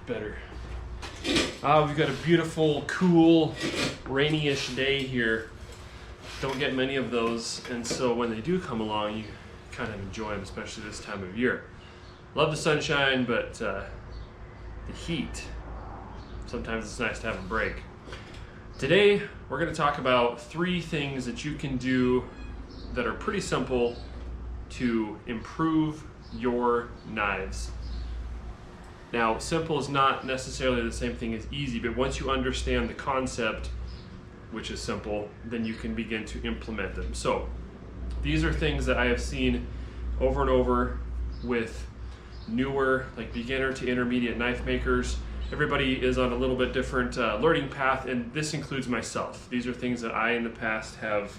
better. We've got a beautiful, cool, rainy-ish day here. Don't get many of those, and so when they do come along, you kind of enjoy them, especially this time of year. Love the sunshine, but the heat, sometimes it's nice to have a break. Today, we're going to talk about 3 things that you can do that are pretty simple to improve your knives. Now, simple is not necessarily the same thing as easy, but once you understand the concept, which is simple, then you can begin to implement them. So, these are things that I have seen over and over with newer, like beginner to intermediate knife makers. Everybody is on a little bit different learning path, and this includes myself. These are things that I in the past have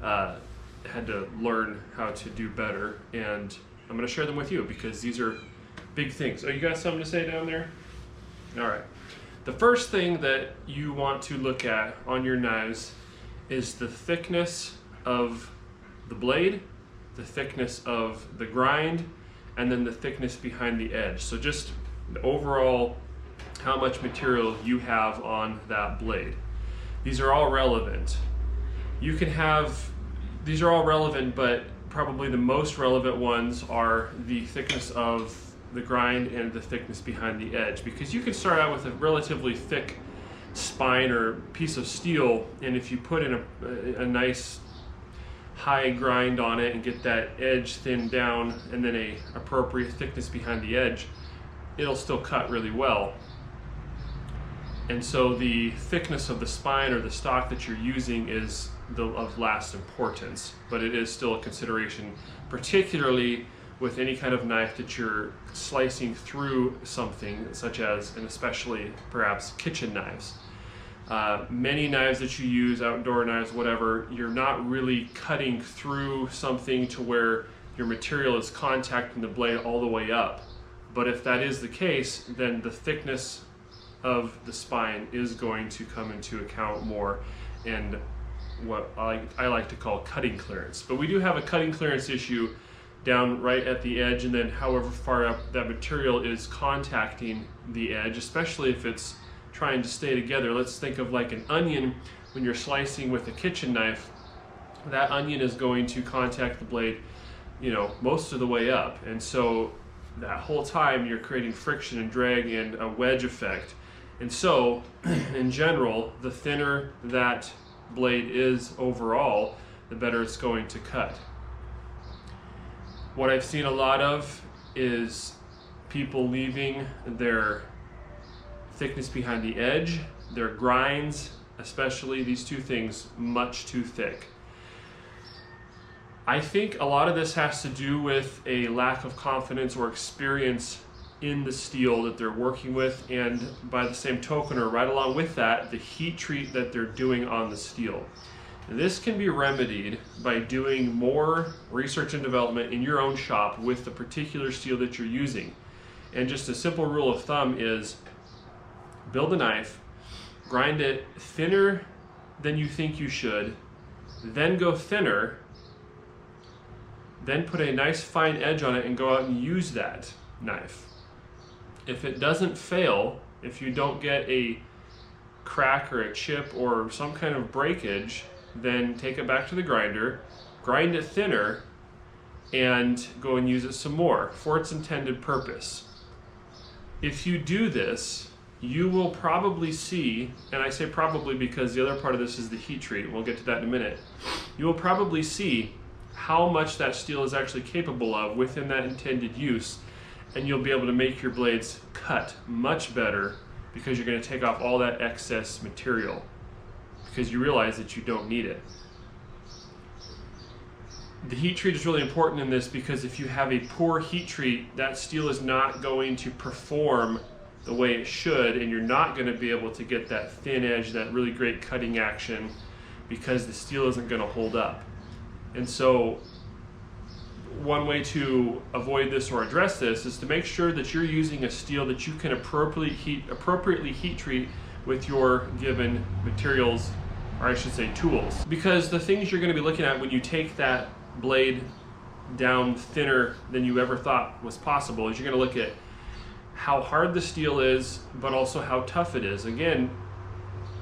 had to learn how to do better, and I'm going to share them with you because these are big things. Oh, you got something to say down there? All right. The first thing that you want to look at on your knives is the thickness of the blade, the thickness of the grind, and then the thickness behind the edge. So just the overall how much material you have on that blade. These are all relevant. These are all relevant, but probably the most relevant ones are the thickness of the grind and the thickness behind the edge, because you can start out with a relatively thick spine or piece of steel, and if you put in a nice high grind on it and get that edge thinned down and then a appropriate thickness behind the edge, it'll still cut really well. And so the thickness of the spine or the stock that you're using is of last importance, but it is still a consideration, particularly with any kind of knife that you're slicing through something, such as, and especially perhaps kitchen knives. Many knives that you use, outdoor knives, whatever, you're not really cutting through something to where your material is contacting the blade all the way up. But if that is the case, then the thickness of the spine is going to come into account more, and what I like to call cutting clearance. But we do have a cutting clearance issue down right at the edge, and then however far up that material is contacting the edge, especially if it's trying to stay together. Let's think of like an onion. When you're slicing with a kitchen knife, that onion is going to contact the blade, most of the way up, and so that whole time you're creating friction and drag and a wedge effect. And so in general, the thinner that blade is overall, the better it's going to cut. What I've seen a lot of is people leaving their thickness behind the edge, their grinds, especially these 2 things, much too thick. I think a lot of this has to do with a lack of confidence or experience in the steel that they're working with, and by the same token, or right along with that, the heat treat that they're doing on the steel. This can be remedied by doing more research and development in your own shop with the particular steel that you're using. And just a simple rule of thumb is build a knife, grind it thinner than you think you should, then go thinner, then put a nice fine edge on it and go out and use that knife. If it doesn't fail, if you don't get a crack or a chip or some kind of breakage, then take it back to the grinder, grind it thinner, and go and use it some more for its intended purpose. If you do this, you will probably see, and I say probably because the other part of this is the heat treat, we'll get to that in a minute, you will probably see how much that steel is actually capable of within that intended use, and you'll be able to make your blades cut much better because you're going to take off all that excess material, because you realize that you don't need it. The heat treat is really important in this because if you have a poor heat treat, that steel is not going to perform the way it should, and you're not going to be able to get that thin edge, that really great cutting action, because the steel isn't going to hold up. And so one way to avoid this or address this is to make sure that you're using a steel that you can appropriately heat treat with your given materials, or I should say tools. Because the things you're going to be looking at when you take that blade down thinner than you ever thought was possible is you're going to look at how hard the steel is, but also how tough it is. Again,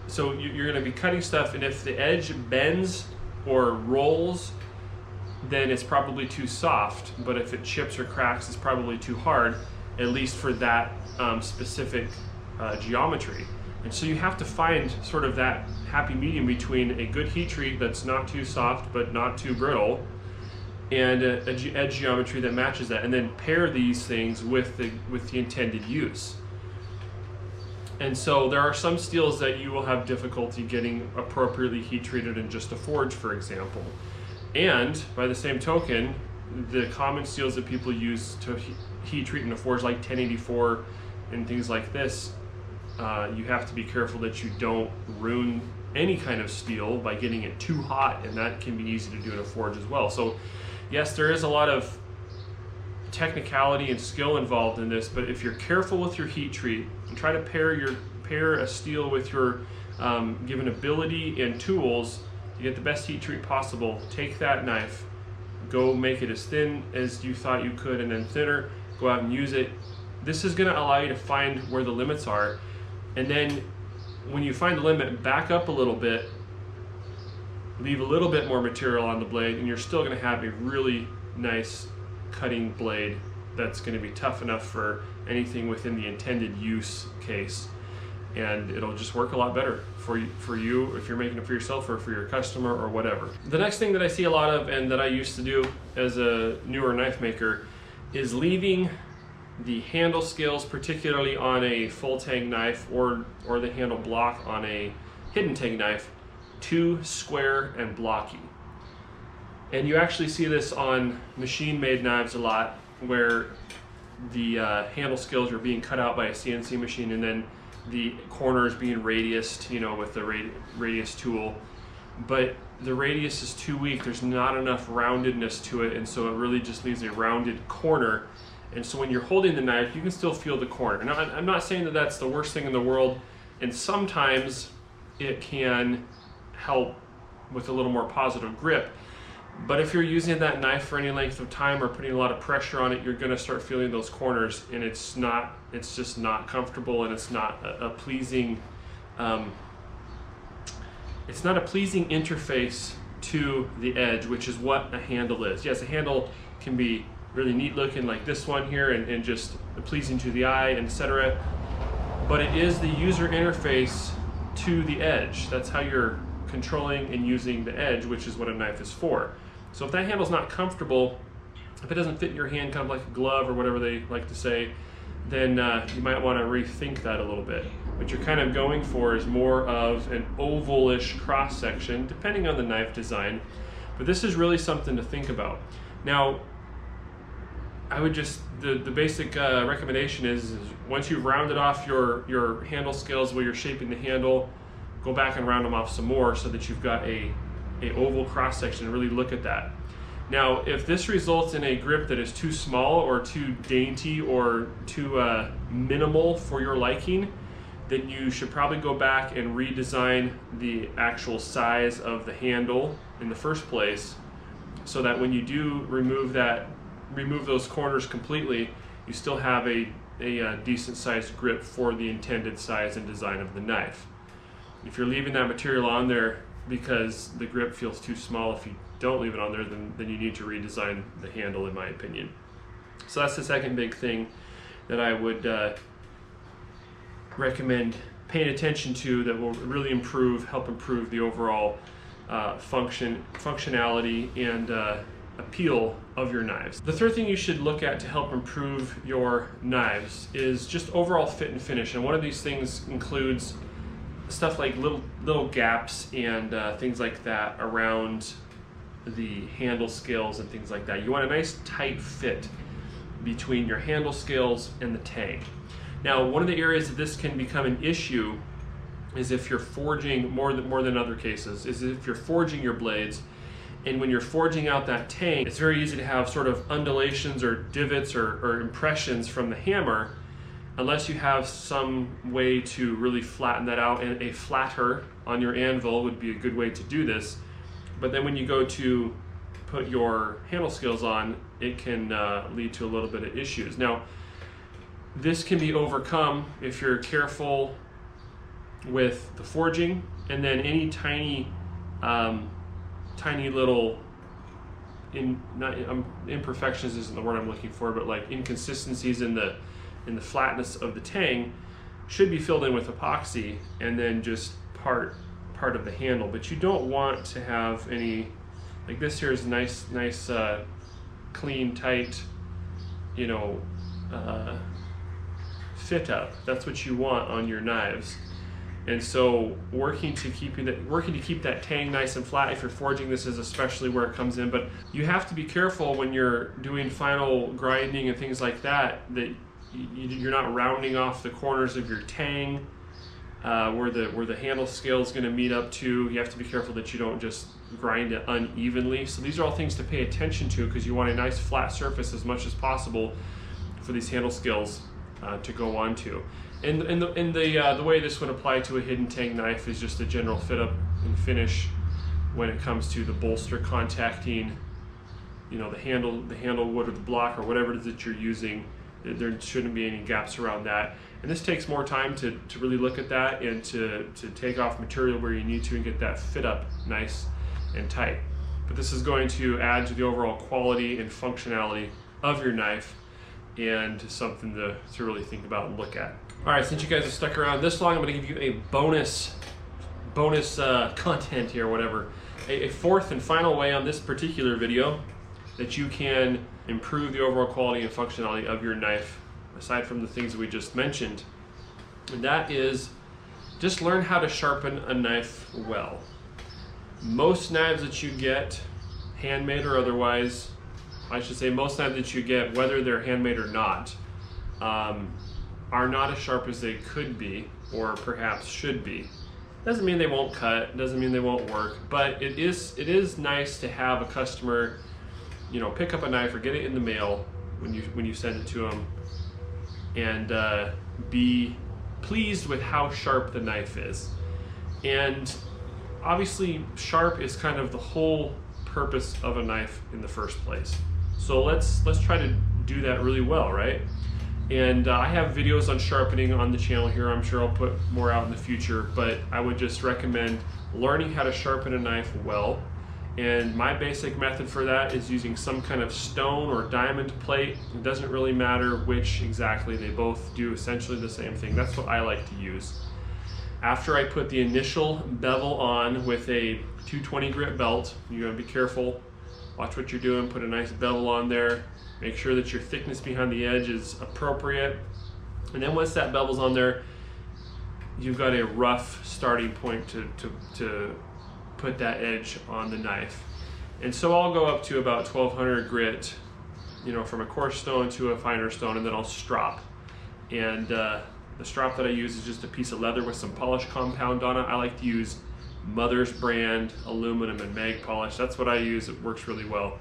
so you're going to be cutting stuff, and if the edge bends or rolls, then it's probably too soft. But if it chips or cracks, it's probably too hard, at least for that specific geometry. And so you have to find sort of that happy medium between a good heat treat that's not too soft but not too brittle, and a edge geometry that matches that, and then pair these things with the intended use. And so there are some steels that you will have difficulty getting appropriately heat treated in just a forge, for example. And by the same token, the common steels that people use to heat treat in a forge, like 1084 and things like this, you have to be careful that you don't ruin any kind of steel by getting it too hot, and that can be easy to do in a forge as well. So yes, there is a lot of technicality and skill involved in this, but if you're careful with your heat treat and try to pair a steel with your given ability and tools to get the best heat treat possible, take that knife, go make it as thin as you thought you could and then thinner, go out and use it. This is going to allow you to find where the limits are, and then when you find the limit, back up a little bit, leave a little bit more material on the blade, and you're still going to have a really nice cutting blade that's going to be tough enough for anything within the intended use case, and it'll just work a lot better for you if you're making it for yourself or for your customer or whatever. The next thing that I see a lot of, and that I used to do as a newer knife maker, is leaving the handle scales, particularly on a full tang knife or the handle block on a hidden tang knife, too square and blocky. And you actually see this on machine-made knives a lot, where the handle scales are being cut out by a CNC machine, and then the corners being radiused, with the radius tool. But the radius is too weak. There's not enough roundedness to it, and so it really just leaves a rounded corner. And so when you're holding the knife, you can still feel the corner. Now, I'm not saying that that's the worst thing in the world, and sometimes it can help with a little more positive grip. But if you're using that knife for any length of time or putting a lot of pressure on it, you're going to start feeling those corners, and it's just not comfortable, and it's not a pleasing interface to the edge, which is what a handle is. Yes, a handle can be really neat looking, like this one here, and just pleasing to the eye, etc. But it is the user interface to the edge. That's how you're controlling and using the edge, which is what a knife is for. So if that handle's not comfortable, if it doesn't fit in your hand, kind of like a glove or whatever they like to say, then you might want to rethink that a little bit. What you're kind of going for is more of an ovalish cross section, depending on the knife design. But this is really something to think about. Now, I would just, the basic recommendation is once you've rounded off your handle scales where you're shaping the handle, go back and round them off some more so that you've got a oval cross section, and really look at that. Now, if this results in a grip that is too small or too dainty or too minimal for your liking, then you should probably go back and redesign the actual size of the handle in the first place, so that when you do remove those corners completely, you still have a decent sized grip for the intended size and design of the knife. If you're leaving that material on there because the grip feels too small, if you don't leave it on there, then you need to redesign the handle, in my opinion. So that's the second big thing that I would recommend paying attention to, that will really help improve the overall functionality and appeal of your knives. The third thing you should look at to help improve your knives is just overall fit and finish. And one of these things includes stuff like little gaps and things like that around the handle scales and things like that. You want a nice tight fit between your handle scales and the tang. Now, one of the areas that this can become an issue is if you're forging, more than other cases, is if you're forging your blades, and when you're forging out that tang, it's very easy to have sort of undulations or divots or impressions from the hammer, unless you have some way to really flatten that out. And a flatter on your anvil would be a good way to do this. But then when you go to put your handle scales on, it can lead to a little bit of issues. Now, this can be overcome if you're careful with the forging, and then any tiny little imperfections isn't the word I'm looking for, but like inconsistencies in the flatness of the tang should be filled in with epoxy, and then just part of the handle. But you don't want to have any, like this here is nice clean, tight, you know, fit up. That's what you want on your knives. And so working to keep that tang nice and flat. If you're forging, this is especially where it comes in. But you have to be careful when you're doing final grinding and things like that, that you're not rounding off the corners of your tang where the handle scale is going to meet up to. You have to be careful that you don't just grind it unevenly. So these are all things to pay attention to, because you want a nice flat surface as much as possible for these handle scales to go onto. And the way this would apply to a hidden tang knife is just a general fit up and finish when it comes to the bolster contacting, you know, the handle wood or the block or whatever it is that you're using. There shouldn't be any gaps around that. And this takes more time to really look at that and to take off material where you need to and get that fit up nice and tight. But this is going to add to the overall quality and functionality of your knife, and something to really think about and look at. All right, since you guys have stuck around this long, I'm going to give you a bonus content here, whatever. A fourth and final way on this particular video that you can improve the overall quality and functionality of your knife, aside from the things that we just mentioned, and that is just learn how to sharpen a knife well. Most knives that you get, handmade or otherwise, I should say most knives that you get, whether they're handmade or not, are not as sharp as they could be, or perhaps should be. Doesn't mean they won't cut, doesn't mean they won't work, but it is nice to have a customer, you know, pick up a knife or get it in the mail when you send it to them, and be pleased with how sharp the knife is. And obviously sharp is kind of the whole purpose of a knife in the first place. So let's try to do that really well, right? And I have videos on sharpening on the channel here. I'm sure I'll put more out in the future, but I would just recommend learning how to sharpen a knife well. And my basic method for that is using some kind of stone or diamond plate. It doesn't really matter which exactly, they both do essentially the same thing. That's what I like to use. After I put the initial bevel on with a 220 grit belt, you gotta be careful, watch what you're doing, put a nice bevel on there, make sure that your thickness behind the edge is appropriate. And then once that bevel's on there, you've got a rough starting point to put that edge on the knife. And so I'll go up to about 1200 grit, you know, from a coarse stone to a finer stone, and then I'll strop. And the strop that I use is just a piece of leather with some polish compound on it. I like to use Mother's brand aluminum and mag polish. That's what I use. It works really well.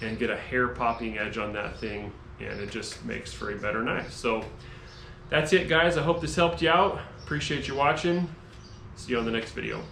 And get a hair popping edge on that thing, and it just makes for a better knife. So that's it, guys. I hope this helped you out. Appreciate you watching. See you on the next video.